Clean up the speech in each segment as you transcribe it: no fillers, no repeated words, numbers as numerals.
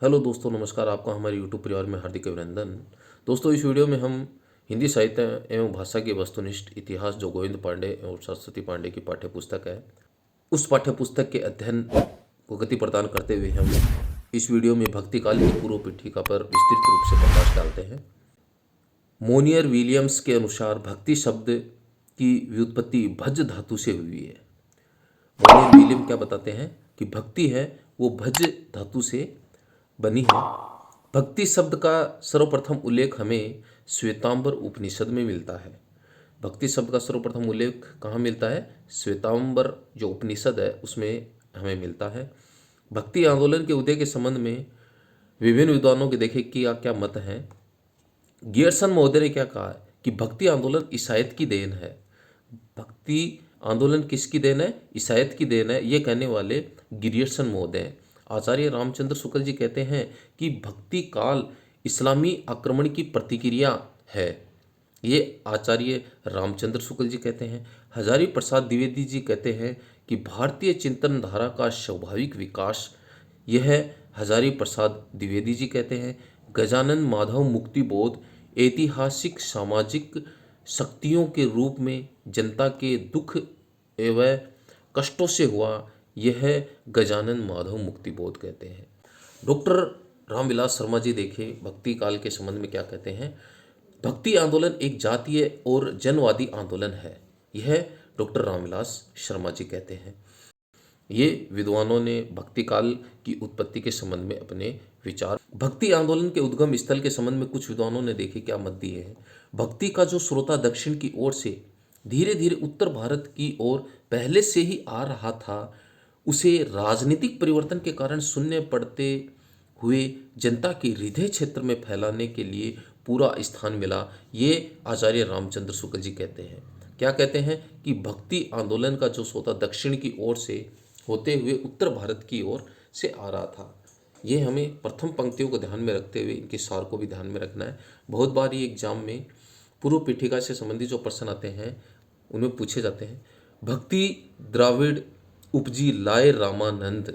Hello दोस्तों, नमस्कार। आपका हमारे यूट्यूब परिवार में हार्दिक अभिनंदन। दोस्तों, इस वीडियो में हम हिंदी साहित्य एवं भाषा की वस्तुनिष्ठ इतिहास जो गोविंद पांडे और सरस्वती पांडे की पाठ्यपुस्तक है, उस पाठ्यपुस्तक के अध्ययन को गति प्रदान करते हुए हम इस वीडियो में भक्ति काल की पूर्व पीठिका पर विस्तृत रूप से प्रकाश डालते हैं। मोनियर विलियम्स के अनुसार भक्ति शब्द की व्युत्पत्ति भज धातु से हुई है। मोनियर विलियम क्या बताते हैं कि भक्ति है वो भज धातु से बनी है। भक्ति शब्द का सर्वप्रथम उल्लेख हमें श्वेतांबर उपनिषद में मिलता है। भक्ति शब्द का सर्वप्रथम उल्लेख कहाँ मिलता है? श्वेतांबर जो उपनिषद है उसमें हमें मिलता है। भक्ति आंदोलन के उदय के संबंध में विभिन्न विद्वानों के देखे क्या क्या मत हैं। गियर्सन महोदय ने क्या कहा है कि भक्ति आंदोलन ईसाइत की देन है। भक्ति आंदोलन किसकी देन है? ईसाइत की देन है। ये कहने वाले गियर्सन महोदय हैं। आचार्य रामचंद्र शुक्ल जी कहते हैं कि भक्ति काल इस्लामी आक्रमण की प्रतिक्रिया है। ये आचार्य रामचंद्र शुक्ल जी कहते हैं। हजारी प्रसाद द्विवेदी जी कहते हैं कि भारतीय चिंतन धारा का स्वाभाविक विकास यह हजारी प्रसाद द्विवेदी जी कहते हैं। गजानन माधव मुक्तिबोध ऐतिहासिक सामाजिक शक्तियों के रूप में जनता के दुख एवं कष्टों से हुआ, यह गजानन माधव मुक्तिबोध कहते हैं। डॉक्टर रामविलास शर्मा जी देखें भक्ति काल के संबंध में क्या कहते हैं। भक्ति आंदोलन एक जातीय और जनवादी आंदोलन है, यह डॉक्टर रामविलास शर्मा जी कहते हैं। ये विद्वानों ने भक्ति काल की उत्पत्ति के संबंध में अपने विचार। भक्ति आंदोलन के उद्गम स्थल के संबंध में कुछ विद्वानों ने देखे क्या मत दिए हैं। भक्ति का जो श्रोता दक्षिण की ओर से धीरे धीरे उत्तर भारत की ओर पहले से ही आ रहा था, उसे राजनीतिक परिवर्तन के कारण शून्य पड़ते हुए जनता के हृदय क्षेत्र में फैलाने के लिए पूरा स्थान मिला। ये आचार्य रामचंद्र शुक्ल जी कहते हैं। क्या कहते हैं कि भक्ति आंदोलन का जो श्रोता दक्षिण की ओर से होते हुए उत्तर भारत की ओर से आ रहा था। ये हमें प्रथम पंक्तियों को ध्यान में रखते हुए इनके सार को भी ध्यान में रखना है। बहुत बार ये एग्जाम में पूर्व पीठिका से संबंधित जो प्रश्न आते हैं उनमें पूछे जाते हैं। भक्ति द्राविड़ उपजी लाए रामानंद,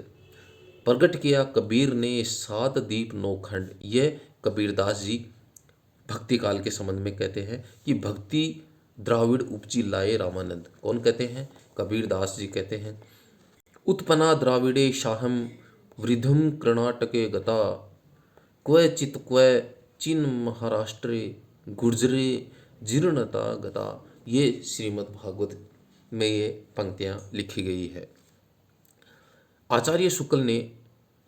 प्रगट किया कबीर ने सात दीप नौ खंड। यह कबीरदास जी भक्ति काल के संबंध में कहते हैं कि भक्ति द्राविड़ उपजी लाए रामानंद। कौन कहते हैं? कबीरदास जी कहते हैं। उत्पन्ना द्राविड़े शाहम वृद्धम कर्णाटके गता, क्वचित् क्वचिन् महाराष्ट्रे गुर्जरे जीर्णता गता। ये श्रीमद् भागवत में ये पंक्तियाँ लिखी गई है। आचार्य शुक्ल ने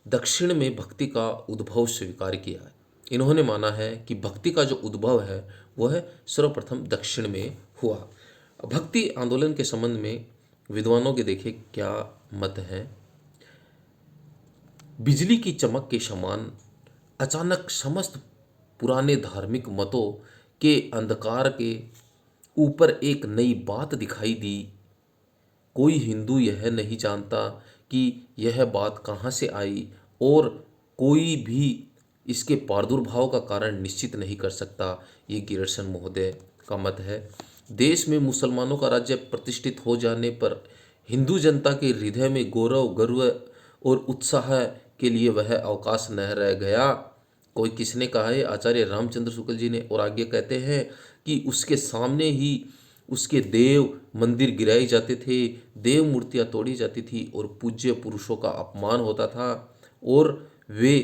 दक्षिण में भक्ति का उद्भव स्वीकार किया है। इन्होंने माना है कि भक्ति का जो उद्भव है वह सर्वप्रथम दक्षिण में हुआ। भक्ति आंदोलन के संबंध में विद्वानों के देखे क्या मत हैं। बिजली की चमक के समान अचानक समस्त पुराने धार्मिक मतों के अंधकार के ऊपर एक नई बात दिखाई दी। कोई हिंदू यह नहीं जानता कि यह बात कहाँ से आई और कोई भी इसके प्रादुर्भाव का कारण निश्चित नहीं कर सकता। ये गियर्सन महोदय का मत है। देश में मुसलमानों का राज्य प्रतिष्ठित हो जाने पर हिंदू जनता के हृदय में गौरव गर्व और उत्साह के लिए वह अवकाश न रह गया। कोई किसने कहा है? आचार्य रामचंद्र शुक्ल जी ने। और आगे कहते हैं कि उसके सामने ही उसके देव मंदिर गिराए जाते थे, देव मूर्तियाँ तोड़ी जाती थी और पूज्य पुरुषों का अपमान होता था और वे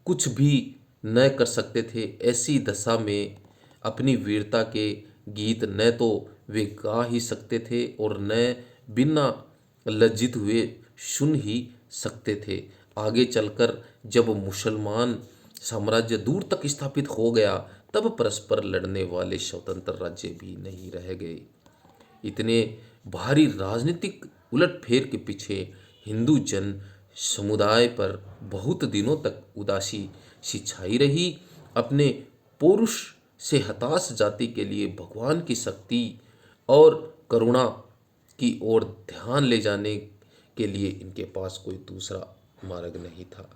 कुछ भी न कर सकते थे। ऐसी दशा में अपनी वीरता के गीत न तो वे गा ही सकते थे और न बिना लज्जित हुए सुन ही सकते थे। आगे चलकर जब मुसलमान साम्राज्य दूर तक स्थापित हो गया तब परस्पर लड़ने वाले स्वतंत्र राज्य भी नहीं रह गए। इतने भारी राजनीतिक उलटफेर के पीछे हिंदू जन समुदाय पर बहुत दिनों तक उदासी सी छाई रही। अपने पौरुष से हताश जाति के लिए भगवान की शक्ति और करुणा की ओर ध्यान ले जाने के लिए इनके पास कोई दूसरा मार्ग नहीं था।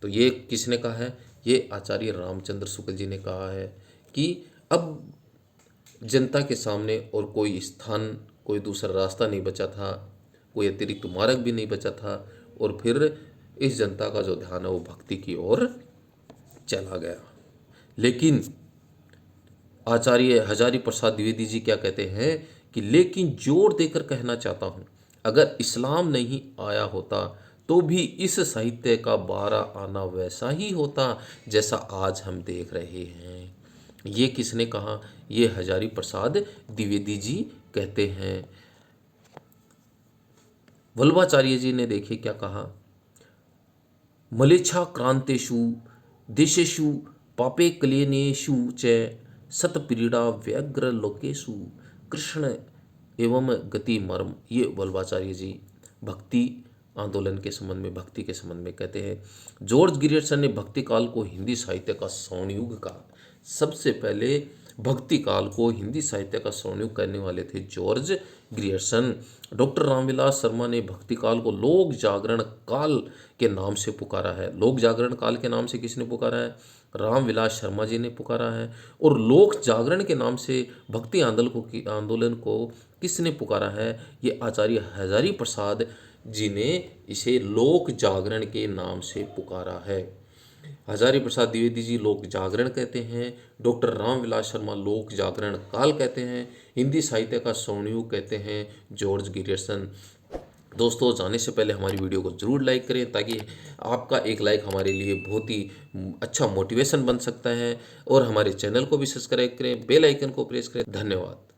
तो ये किसने कहा है? ये आचार्य रामचंद्र शुक्ल जी ने कहा है कि अब जनता के सामने और कोई स्थान, कोई दूसरा रास्ता नहीं बचा था, कोई अतिरिक्त मार्ग भी नहीं बचा था और फिर इस जनता का जो ध्यान है वो भक्ति की ओर चला गया। लेकिन आचार्य हजारी प्रसाद द्विवेदी जी क्या कहते हैं कि लेकिन जोर देकर कहना चाहता हूँ, अगर इस्लाम नहीं आया होता तो भी इस साहित्य का बारा आना वैसा ही होता जैसा आज हम देख रहे हैं। ये किसने कहा? ये हजारी प्रसाद द्विवेदी जी कहते हैं। वल्लभाचार्य जी ने देखिए क्या कहा, मलेच्छा क्रांतेषु देशेषु पापे कलेनेषु च सतपीड़ा व्यग्र लोकेषु कृष्ण एवं गति मर्म। ये वल्लभाचार्य जी भक्ति आंदोलन के संबंध में, भक्ति के संबंध में कहते हैं। जॉर्ज गिरियर्सन ने भक्ति काल को हिंदी साहित्य का स्वर्ण युग कहा। सबसे पहले भक्ति काल को हिंदी साहित्य का स्वर्ण युग कहने वाले थे George Grierson. Doctor Ramvilas Sharma ने भक्ति काल को लोक जागरण काल के नाम से पुकारा है। लोक जागरण काल के नाम से किसने पुकारा है? रामविलास शर्मा जी ने पुकारा है। और लोक जागरण के नाम से भक्ति आंदोलन को किसने पुकारा है? ये आचार्य हजारी प्रसाद जी ने इसे लोक जागरण के नाम से पुकारा है। हजारी प्रसाद द्विवेदी जी लोक जागरण कहते हैं, डॉक्टर रामविलास शर्मा लोक जागरण काल कहते हैं, हिंदी साहित्य का स्वर्ण युग कहते हैं जॉर्ज गिरियर्सन। दोस्तों, जाने से पहले हमारी वीडियो को ज़रूर लाइक करें, ताकि आपका एक लाइक हमारे लिए बहुत ही अच्छा मोटिवेशन बन सकता है। और हमारे चैनल को भी सब्सक्राइब करें, बेल आइकन को प्रेस करें। धन्यवाद।